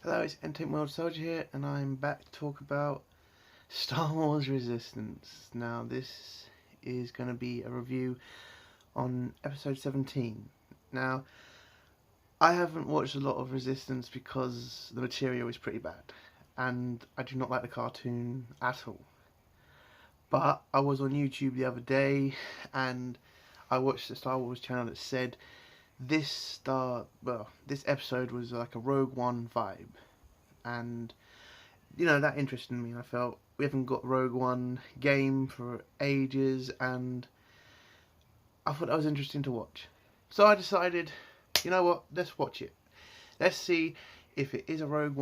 Hello, it's Entertainment World Soldier here, and I'm back to talk about Star Wars Resistance. Now, this is going to be a review on episode 17. Now, I haven't watched a lot of Resistance because the material is pretty bad, and I do not like the cartoon at all. But I was on YouTube the other day, and I watched the Star Wars channel that said this episode was like a Rogue One vibe, and that interested me. I felt we haven't got Rogue One game for ages, and I thought that was interesting to watch. So I decided, you know what, let's watch it. Let's see if it is a Rogue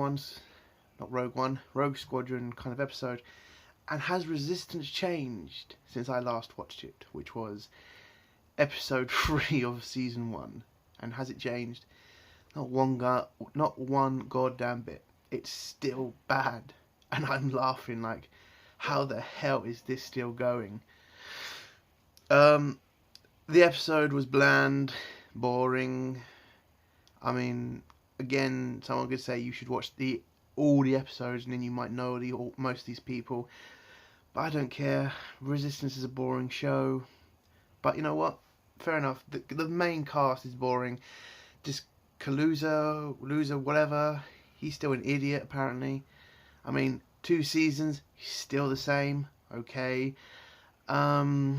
Squadron kind of episode, and has Resistance changed since I last watched it, which was episode 3 of season 1, and has it changed? Not one goddamn bit. It's still bad, and I'm laughing like, how the hell is this still going? The episode was bland, boring. I mean, again, someone could say you should watch all the episodes and then you might know most of these people, but I don't care. Resistance is a boring show, but you know what? Fair enough. The main cast is boring. Just Kaluza, whatever. He's still an idiot, apparently. I mean, 2 seasons, he's still the same. Okay. Not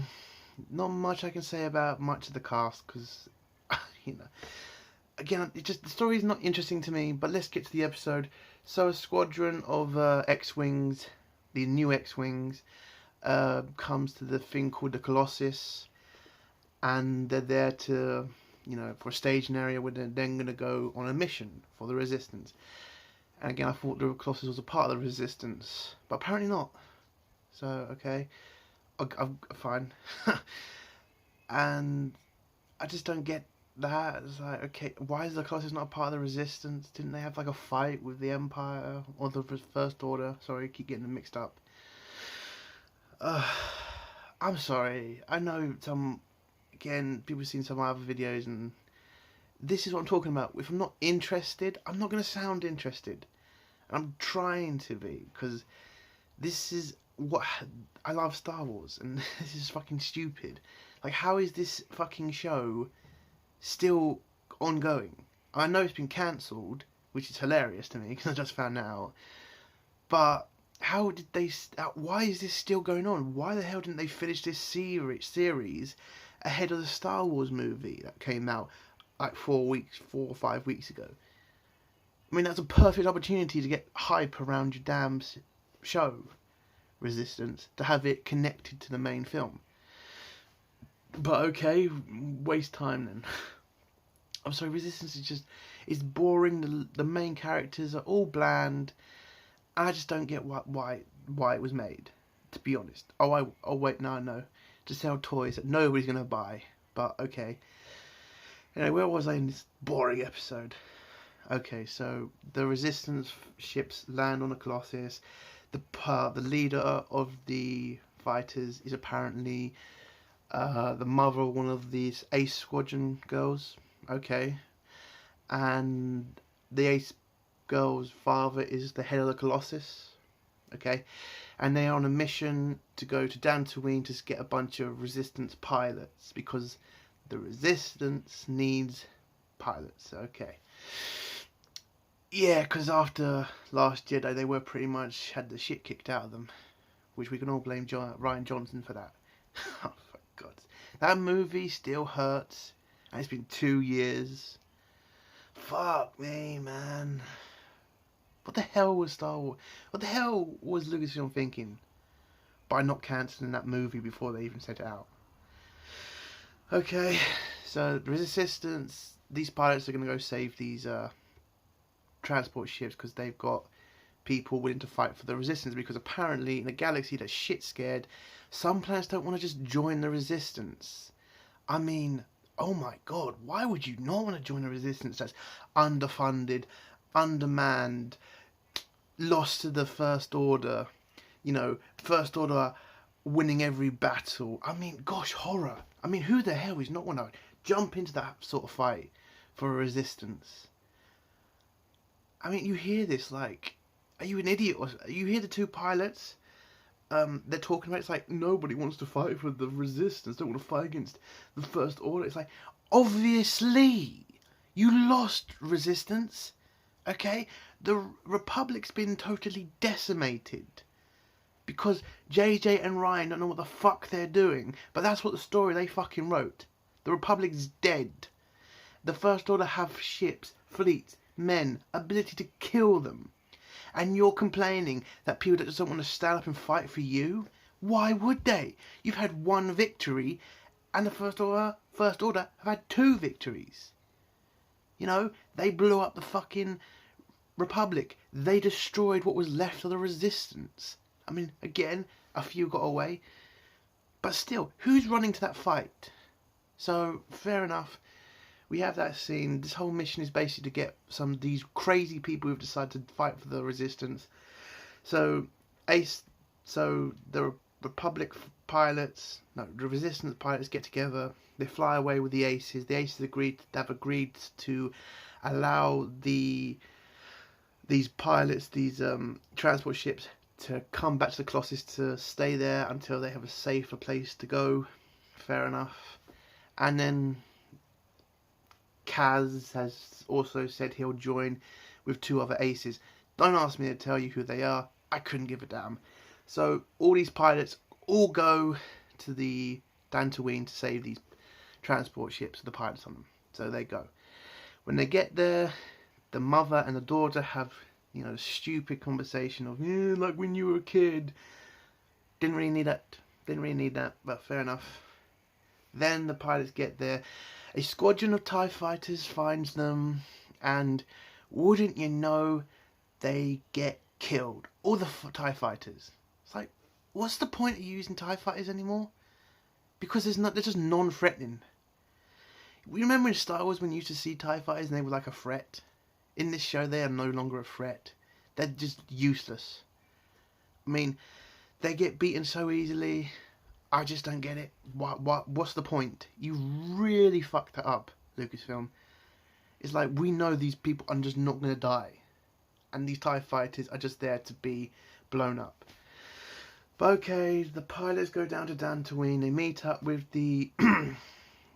much I can say about much of the cast, because, again, the story's not interesting to me, but let's get to the episode. So a squadron of X-Wings, the new X-Wings, comes to the thing called the Colossus, and they're there to, for a staging area where they're then going to go on a mission for the Resistance. And again, I thought the Colossus was a part of the Resistance, but apparently not. So, okay, I'm fine. And I just don't get that. It's like, okay, why is the Colossus not a part of the Resistance? Didn't they have like a fight with the Empire or the First Order? Sorry, I keep getting them mixed up. I'm sorry. I know people have seen some other videos, and this is what I'm talking about. If I'm not interested, I'm not going to sound interested. I'm trying to be, because this is what I love Star Wars, and this is fucking stupid. Like, how is this fucking show still ongoing? I know it's been cancelled, which is hilarious to me, because I just found out. But how did they? Why is this still going on? Why the hell didn't they finish this series ahead of the Star Wars movie that came out like 4 or 5 weeks ago? I mean, that's a perfect opportunity to get hype around your damn show, Resistance, to have it connected to the main film. But okay, waste time then. I'm sorry, Resistance is boring. The main characters are all bland. I just don't get why it was made, to be honest. Oh wait, no, I know. To sell toys that nobody's going to buy. But okay. Anyway, where was I in this boring episode? Okay, so the Resistance ships land on the Colossus. The leader of the fighters is apparently the mother of one of these Ace Squadron girls. Okay. And the Ace girl's father is the head of the Colossus. Okay. And they are on a mission to go to Dantooine to get a bunch of Resistance pilots, because the Resistance needs pilots. Okay. Yeah, because after Last Jedi, they were pretty much had the shit kicked out of them, which we can all blame Rian Johnson for that. Oh, for God. That movie still hurts, and it's been 2 years. Fuck me, man. What the hell was Star Wars? What the hell was Lucasfilm thinking by not cancelling that movie before they even sent it out? Okay, so the Resistance, these pilots are going to go save these transport ships, because they've got people willing to fight for the Resistance, because apparently in a galaxy that's shit scared, some planets don't want to just join the Resistance. I mean, oh my God, why would you not want to join a Resistance that's underfunded, undermanned, lost to the First Order, First Order winning every battle? I mean, gosh, horror. I mean, who the hell is not want to jump into that sort of fight for a Resistance? I mean, you hear this like, are you an idiot? Or you hear the two pilots. They're talking about, it's like, nobody wants to fight for the resistance. Don't want to fight against the First Order. It's like, obviously, you lost resistance. Okay, the Republic's been totally decimated because JJ and Ryan don't know what the fuck they're doing. But that's what the story they fucking wrote. The Republic's dead. The First Order have ships, fleets, men, ability to kill them. And you're complaining that people that just don't want to stand up and fight for you? Why would they? You've had one victory, and the First Order have had 2 victories. You know, they blew up the fucking Republic. They destroyed what was left of the Resistance. I mean, again, a few got away. But still, who's running to that fight? So, fair enough. We have that scene. This whole mission is basically to get some of these crazy people who've decided to fight for the Resistance. So, the Republic pilots, no, the Resistance pilots get together. They fly away with the Aces. The Aces have agreed to allow these pilots, these transport ships, to come back to the Colossus to stay there until they have a safer place to go. Fair enough. And then Kaz has also said he'll join with 2 other Aces. Don't ask me to tell you who they are. I couldn't give a damn. So all these pilots all go to the Dantooine to save these transport ships with the pilots on them. So they go. When they get there, the mother and the daughter have, you know, a stupid conversation of, yeah, like when you were a kid. Didn't really need that, but fair enough. Then the pilots get there. A squadron of TIE fighters finds them, and wouldn't you know, they get killed. All the TIE fighters. It's like, what's the point of using TIE fighters anymore? Because they're just non-threatening. We remember in Star Wars when you used to see TIE fighters and they were like a threat? In this show, they are no longer a threat. They're just useless. I mean, they get beaten so easily. I just don't get it. What's the point? You really fucked that up, Lucasfilm. It's like, we know these people are just not going to die. And these TIE fighters are just there to be blown up. But okay, the pilots go down to Dantooine. They meet up with the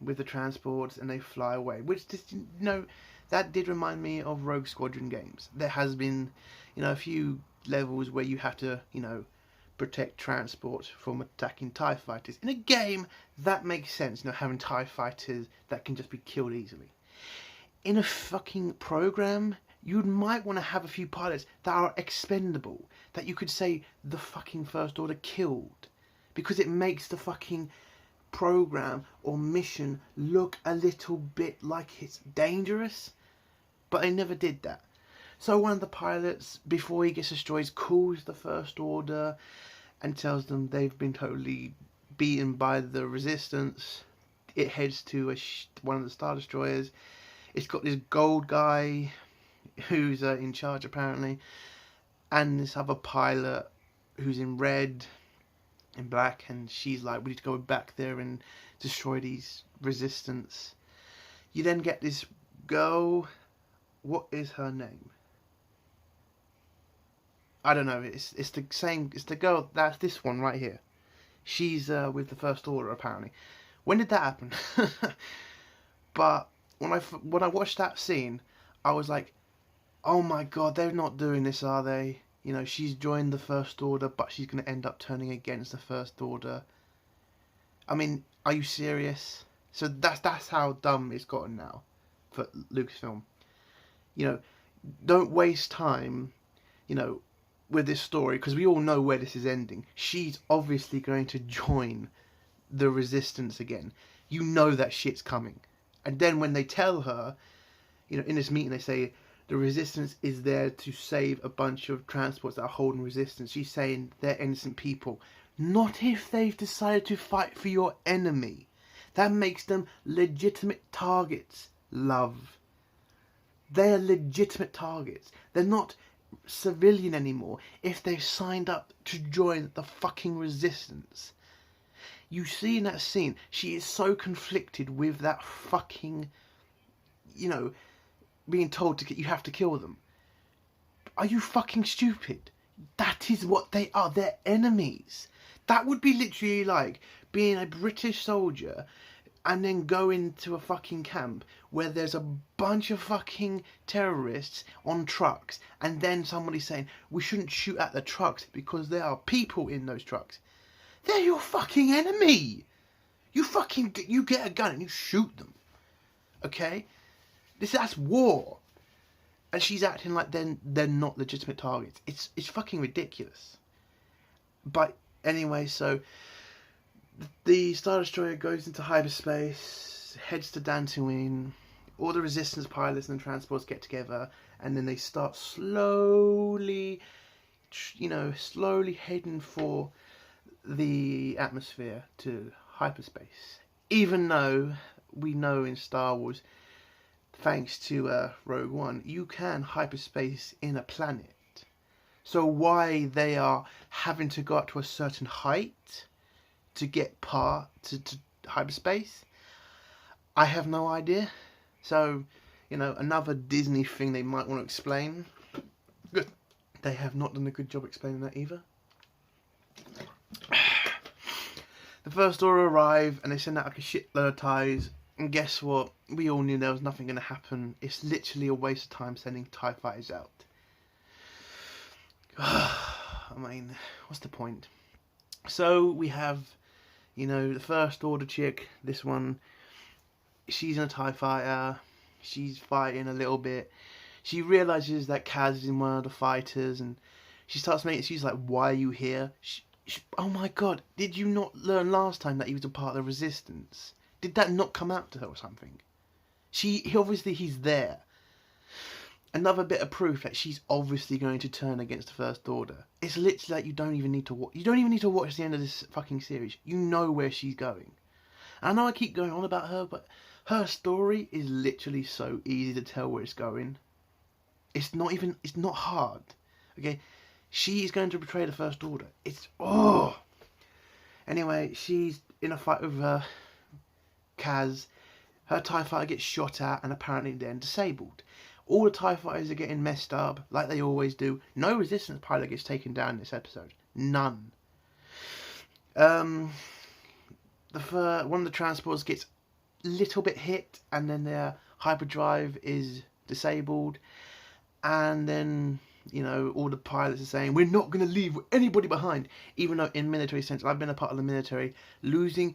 with the transports and they fly away. Which, just, you know, that did remind me of Rogue Squadron games. There has been, you know, a few levels where you have to, you know, protect transport from attacking TIE fighters. In a game, that makes sense, you know, having TIE fighters that can just be killed easily. In a fucking program, you might want to have a few pilots that are expendable, that you could say the fucking First Order killed, because it makes the fucking program or mission look a little bit like it's dangerous. But they never did that. So one of the pilots, before he gets destroyed, calls the First Order and tells them they've been totally beaten by the Resistance. It heads to one of the Star Destroyers. It's got this gold guy who's in charge apparently, and this other pilot who's in red and black, and she's like, we need to go back there and destroy these Resistance. You then get this girl. What is her name? I don't know. It's the same. It's the girl. That's this one right here. She's with the First Order apparently. When did that happen? But when I watched that scene, I was like, oh my god, they're not doing this, are they? You know, she's joined the First Order, but she's going to end up turning against the First Order. I mean, are you serious? So that's how dumb it's gotten now for Lucasfilm. You know, don't waste time, you know, with this story, because we all know where this is ending. She's obviously going to join the Resistance again. You know that shit's coming. And then when they tell her, you know, in this meeting they say the Resistance is there to save a bunch of transports that are holding Resistance. She's saying they're innocent people. Not if they've decided to fight for your enemy. That makes them legitimate targets, love. They're legitimate targets. They're not civilian anymore if they've signed up to join the fucking Resistance. You see in that scene, she is so conflicted with that fucking, you know, being told to you have to kill them. Are you fucking stupid? That is what they are. They're enemies. That would be literally like being a British soldier and then go into a fucking camp where there's a bunch of fucking terrorists on trucks, and then somebody saying we shouldn't shoot at the trucks because there are people in those trucks. They're your fucking enemy. You get a gun and you shoot them. Okay? That's war. And she's acting like they're not legitimate targets. It's fucking ridiculous. But anyway, so the Star Destroyer goes into hyperspace, heads to Dantooine. All the Resistance pilots and transports get together, and then they start slowly heading for the atmosphere to hyperspace. Even though we know in Star Wars, thanks to Rogue One, you can hyperspace in a planet. So why they are having to go up to a certain height to get to hyperspace, I have no idea. So, another Disney thing they might want to explain. Good. They have not done a good job explaining that either. The First Order arrive and they send out like a shitload of TIEs. And guess what? We all knew there was nothing going to happen. It's literally a waste of time sending TIE fighters out. I mean, what's the point? So we have, the First Order chick. This one, she's in a TIE fighter. She's fighting a little bit. She realises that Kaz is in one of the fighters, and she starts making excuses like, "Why are you here?" Oh my god! Did you not learn last time that he was a part of the Resistance? Did that not come out to her or something? He's there. Another bit of proof that she's obviously going to turn against the First Order. It's literally like you don't even need to watch. You don't even need to watch the end of this fucking series. You know where she's going. And I know I keep going on about her, but her story is literally so easy to tell where it's going. It's not hard. Okay? She is going to betray the First Order. Anyway, she's in a fight with Kaz. Her TIE fighter gets shot at and apparently then disabled. All the TIE fighters are getting messed up, like they always do. No Resistance pilot gets taken down in this episode. None. One of the transports gets a little bit hit, and then their hyperdrive is disabled. And then, all the pilots are saying, we're not going to leave anybody behind. Even though in military sense, I've been a part of the military, losing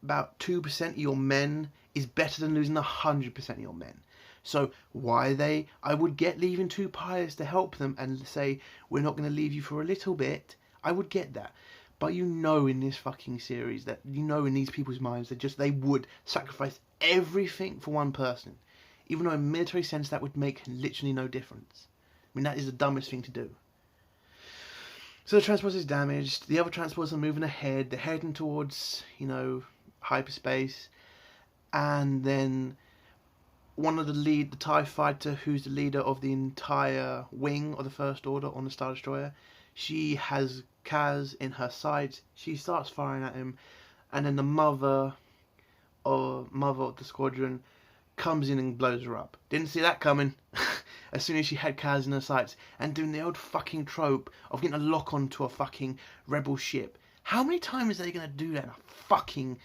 about 2% of your men is better than losing 100% of your men. So I would get leaving 2 pilots to help them and say, we're not going to leave you for a little bit. I would get that. But in this fucking series, that in these people's minds, they would sacrifice everything for one person. Even though in military sense, that would make literally no difference. I mean, that is the dumbest thing to do. So the transport is damaged. The other transports are moving ahead. They're heading towards, hyperspace. And then the TIE fighter, who's the leader of the entire wing of the First Order on the Star Destroyer, she has Kaz in her sights. She starts firing at him, and then the mother of the squadron comes in and blows her up. Didn't see that coming. As soon as she had Kaz in her sights, and doing the old fucking trope of getting a lock onto a fucking rebel ship. How many times are they going to do that in a fucking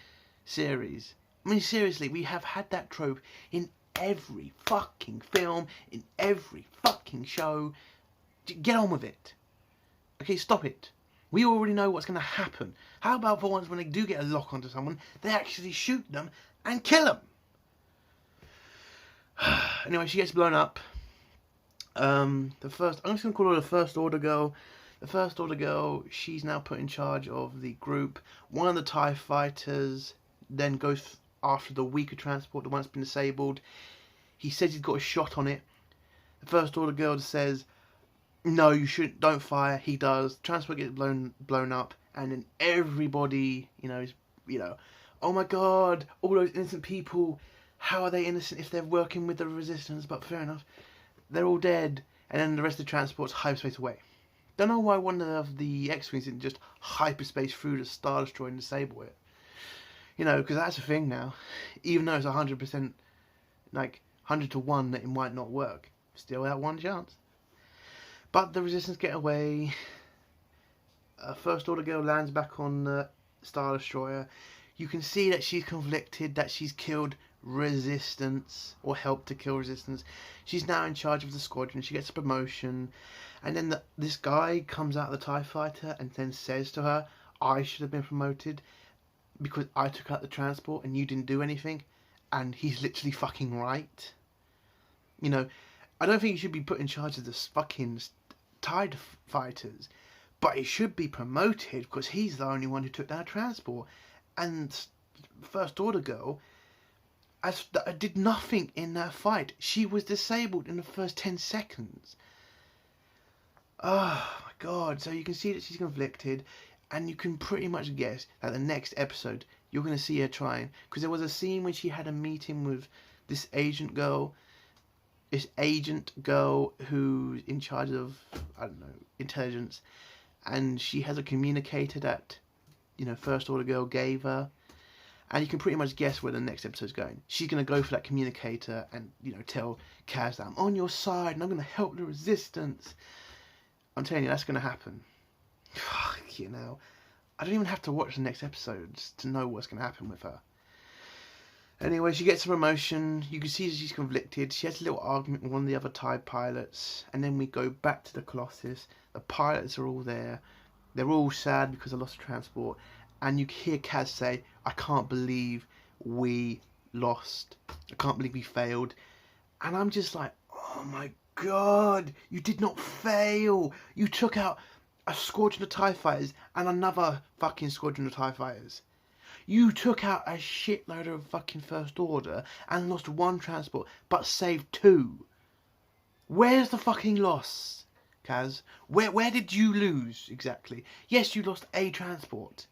series? I mean, seriously, we have had that trope in every fucking film, in every fucking show. Get on with it. Okay, stop it. We already know what's going to happen. How about for once when they do get a lock onto someone, they actually shoot them and kill them? Anyway, she gets blown up. I'm just going to call her the First Order girl. The First Order girl, she's now put in charge of the group. One of the TIE fighters then goes after the weaker transport, the one that's been disabled. He says he's got a shot on it. The First Order girl says, no, you shouldn't, don't fire. He does. Transport gets blown up, and then everybody, is, oh my god, all those innocent people, how are they innocent if they're working with the Resistance? But fair enough, they're all dead. And then the rest of the transport's hyperspace away. Don't know why one of the X-Wings didn't just hyperspace through the Star Destroyer and disable it. Because that's a thing now. Even though it's 100%, 100 to 1 that it might not work. Still that one chance. But the Resistance get away. First Order girl lands back on the Star Destroyer. You can see that she's conflicted, that she's killed Resistance, or helped to kill Resistance. She's now in charge of the squadron. She gets a promotion. And then this guy comes out of the TIE Fighter and then says to her, I should have been promoted because I took out the transport and you didn't do anything. And he's literally fucking right. You know, I don't think he should be put in charge of the fucking TIE Fighters. But he should be promoted because he's the only one who took down transport. And First Order girl did nothing in that fight. She was disabled in the first 10 seconds. Oh my god. So you can see that she's conflicted. And you can pretty much guess that the next episode you're going to see her trying. Because there was a scene when she had a meeting with this agent girl. This agent girl who's in charge of, I don't know, intelligence. And she has a communicator that, you know, First Order girl gave her. And you can pretty much guess where the next episode's going. She's going to go for that communicator and, you know, tell Kaz that I'm on your side and I'm going to help the Resistance. I'm telling you, that's going to happen. Fuck, you know. I don't even have to watch the next episodes to know what's going to happen with her. Anyway, she gets a promotion. You can see she's conflicted. She has a little argument with one of the other TIE pilots. And then we go back to the Colossus. The pilots are all there. They're all sad because they lost transport. And you hear Kaz say, I can't believe we lost. I can't believe we failed. And I'm just like, oh my god, you did not fail. You took out a squadron of TIE Fighters and another fucking squadron of TIE Fighters. You took out a shitload of fucking First Order and lost one transport, but saved two. Where's the fucking loss, Kaz? Where did you lose, exactly? Yes, you lost a transport.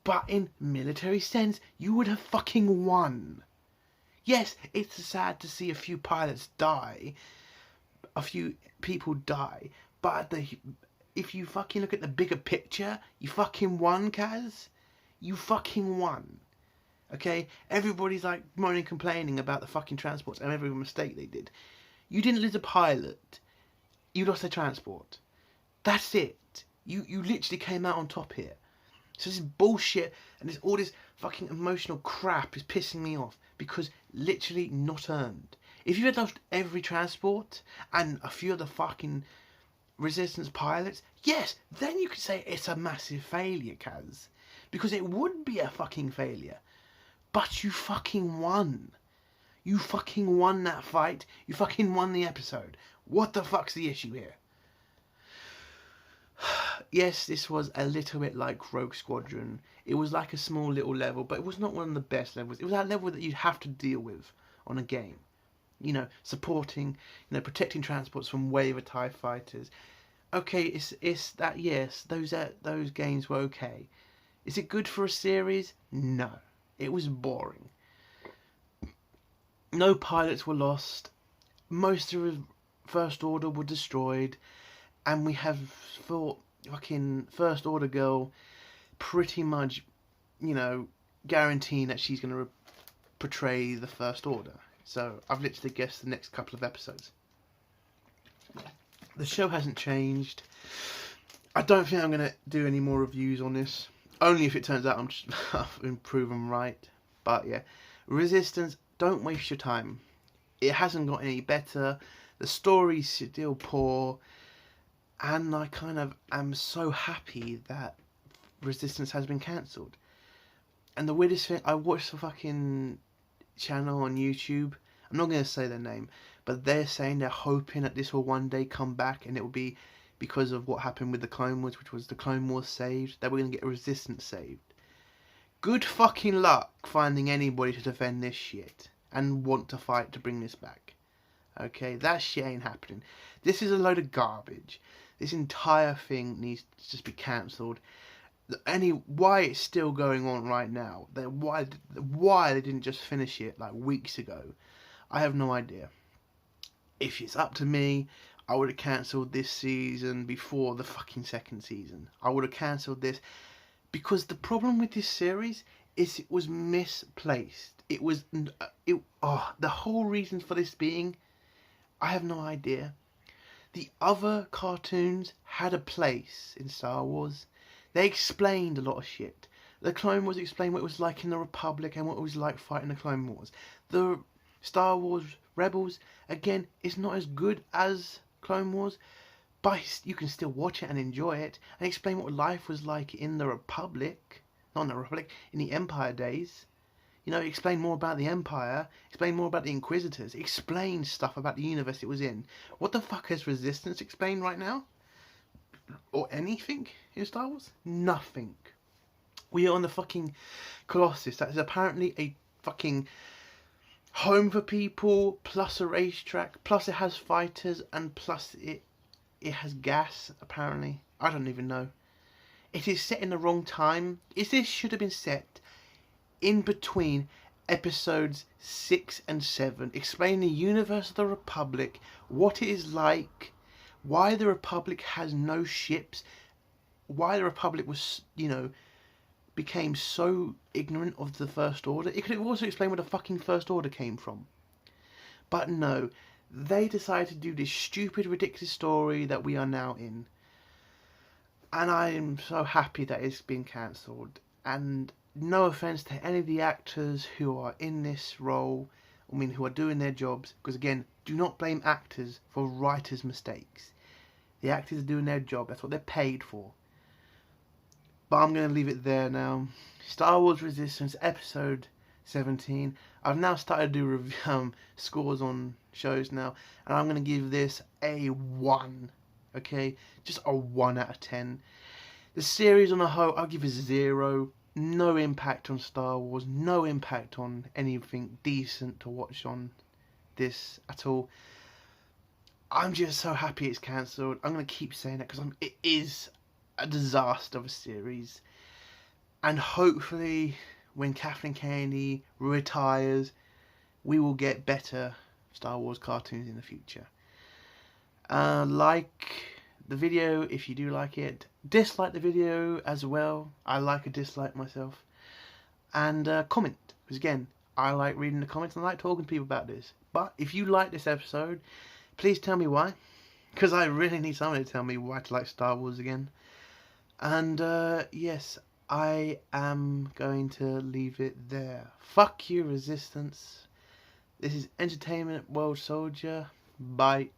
But in military sense, you would have fucking won. Yes, it's sad to see a few pilots die. A few people die. But if you fucking look at the bigger picture, you fucking won, Kaz. You fucking won. Okay? Everybody's like moaning, complaining about the fucking transports and every mistake they did. You didn't lose a pilot. You lost a transport. That's it. You literally came out on top here. So this is bullshit and all this fucking emotional crap is pissing me off because literally not earned. If you had lost every transport and a few of the fucking Resistance pilots, yes, then you could say it's a massive failure, Kaz. Because it would be a fucking failure. But you fucking won. You fucking won that fight. You fucking won the episode. What the fuck's the issue here? Yes, this was a little bit like Rogue Squadron. It was like a small little level, but it was not one of the best levels. It was that level that you'd have to deal with on a game. You know, supporting, you know, protecting transports from wave of TIE Fighters. Okay, it's that, yes, those games were okay. Is it good for a series? No. It was boring. No pilots were lost. Most of the First Order were destroyed. And we have thought fucking First Order girl pretty much, you know, guaranteeing that she's going to portray the First Order. So I've literally guessed the next couple of episodes. The show hasn't changed. I don't think I'm going to do any more reviews on this. Only if it turns out I'm just proven right. But yeah, Resistance, don't waste your time. It hasn't got any better. The story's still poor. And I kind of am so happy that Resistance has been cancelled. And the weirdest thing, I watched the fucking channel on YouTube. I'm not going to say their name, but they're saying they're hoping that this will one day come back and it will be because of what happened with the Clone Wars, which was the Clone Wars saved, that we're going to get Resistance saved. Good fucking luck finding anybody to defend this shit and want to fight to bring this back. Okay, that shit ain't happening. This is a load of garbage. This entire thing needs to just be cancelled. Why it's still going on right now, why they didn't just finish it like weeks ago, I have no idea. If it's up to me, I would have cancelled this season before the fucking second season. I would have cancelled this because the problem with this series is it was misplaced. It was the whole reason for this being, I have no idea. The other cartoons had a place in Star Wars. They explained a lot of shit. The Clone Wars explained what it was like in the Republic and what it was like fighting the Clone Wars. The Star Wars Rebels, again, is not as good as Clone Wars, but you can still watch it and enjoy it and explain what life was like in the Republic. Not in the Republic, in the Empire days. You know, explain more about the Empire, explain more about the Inquisitors, explain stuff about the universe it was in. What the fuck has Resistance explained right now? Or anything in Star Wars? Nothing. We are on the fucking Colossus. That is apparently a fucking home for people, plus a racetrack, plus it has fighters, and plus it has gas, apparently. I don't even know. It is set in the wrong time. This should have been set in between episodes 6 and 7. Explain the universe of the Republic, what it is like, why the Republic has no ships, why the Republic was, became so ignorant of the First Order. It could have also explained where the fucking First Order came from. But no, they decided to do this stupid, ridiculous story that we are now in. And I am so happy that it's been cancelled. And no offence to any of the actors who are in this role, who are doing their jobs, because again, do not blame actors for writers' mistakes. The actors are doing their job, that's what they're paid for. But I'm going to leave it there now. Star Wars Resistance, episode 17. I've now started to do scores on shows now, and I'm going to give this a 1. Okay? Just a 1 out of 10. The series on the whole, I'll give it 0. No impact on Star Wars, no impact on anything decent to watch on this at all. I'm just so happy it's cancelled. I'm going to keep saying that because it is a disaster of a series. And hopefully when Kathleen Kennedy retires, we will get better Star Wars cartoons in the future. Like the video if you do like it. Dislike the video as well. I like a dislike myself. And comment. Because again, I like reading the comments and I like talking to people about this. But if you like this episode, please tell me why. Because I really need someone to tell me why to like Star Wars again. And yes, I am going to leave it there. Fuck you, Resistance. This is Entertainment World Soldier. Bye.